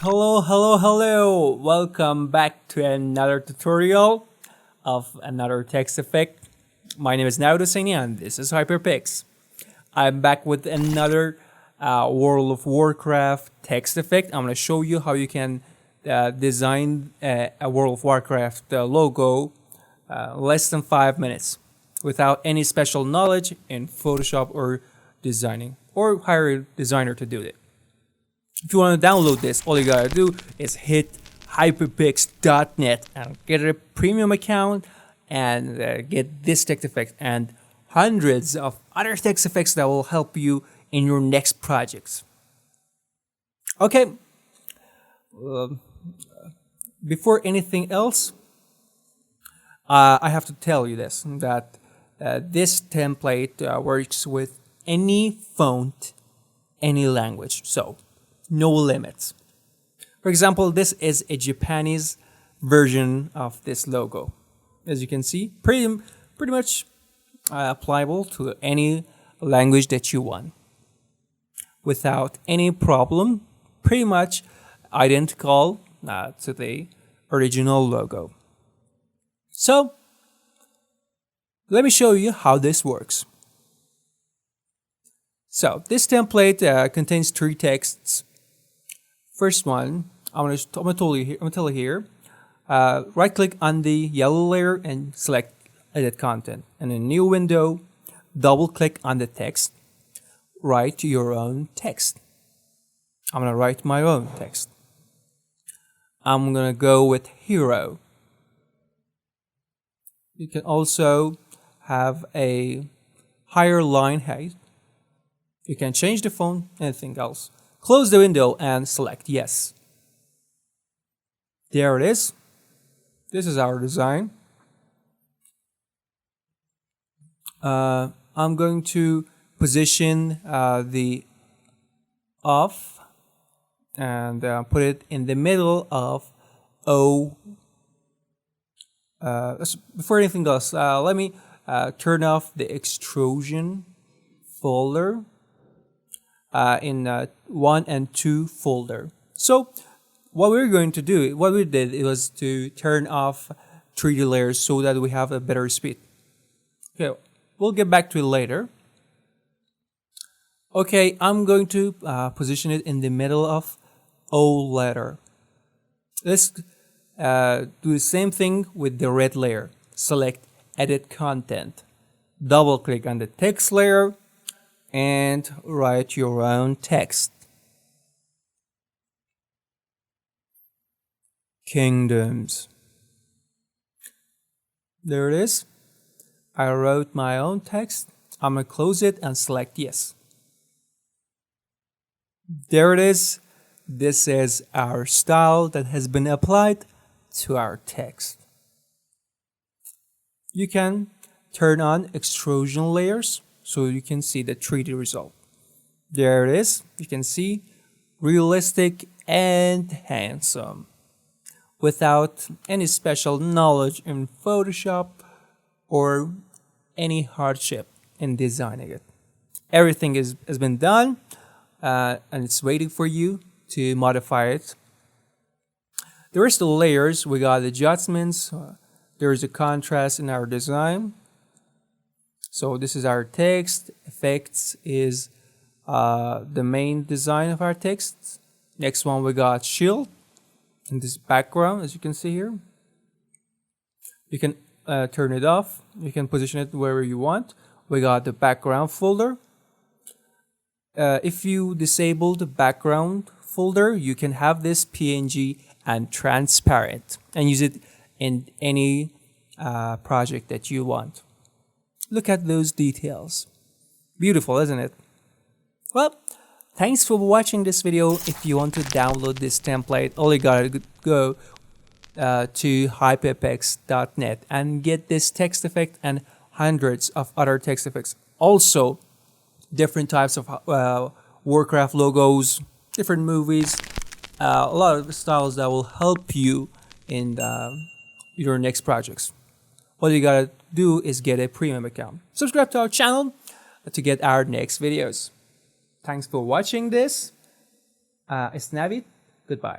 Hello. Welcome back to another tutorial of another text effect. My name is Naudosini and this is HyperPix. I'm back with another World of Warcraft text effect. I'm going to show you how you can design a World of Warcraft logo less than 5 minutes without any special knowledge in Photoshop or designing, or hire a designer to do it. If you want to download this, all you gotta do is hit hyperpix.net and get a premium account and get this text effect and hundreds of other text effects that will help you in your next projects. Okay, before anything else, I have to tell you this, that this template works with any font, any language. So no limits. For example, this is a Japanese version of this logo. As you can see, pretty much applicable to any language that you want without any problem. Pretty much identical to the original logo. So let me show you how this works. So this template contains 3 texts. First one, I'm gonna tell you here. Right click on the yellow layer and select edit content. And in a new window, double click on the text. Write your own text. I'm gonna write my own text. I'm gonna go with hero. You can also have a higher line height. You can change the font, anything else. Close the window and select yes. There it is. This is our design. I'm going to position the off and put it in the middle of O. Before anything else, let me turn off the extrusion folder in 1 and 2 folder. So what we did, it was to turn off 3D layers so that we have a better speed. Okay, we'll get back to it later. Okay, I'm going to position it in the middle of O letter. Let's do the same thing with the red layer. Select edit content. Double click on the text layer and write your own text. Kingdoms. There it is. I wrote my own text. I'm gonna close it and select yes. There it is. This is our style that has been applied to our text. You can turn on extrusion layers so you can see the 3D result. There it is. You can see realistic and handsome without any special knowledge in Photoshop or any hardship in designing it. Everything has been done and it's waiting for you to modify it. The rest of the layers, we got adjustments. There's a contrast in our design. So this is our text. Effects is the main design of our text. Next one, we got shield in this background, as you can see here. You can turn it off. You can position it wherever you want. We got the background folder. If you disable the background folder, you can have this PNG and transparent and use it in any project that you want. Look at those details. Beautiful, isn't it? Well, thanks for watching this video. If you want to download this template, all you gotta go to hyperpix.net and get this text effect and hundreds of other text effects. Also, different types of Warcraft logos, different movies, a lot of styles that will help you in your next projects. All you gotta do is get a premium account. Subscribe to our channel to get our next videos. Thanks for watching this. It's Navid. Goodbye.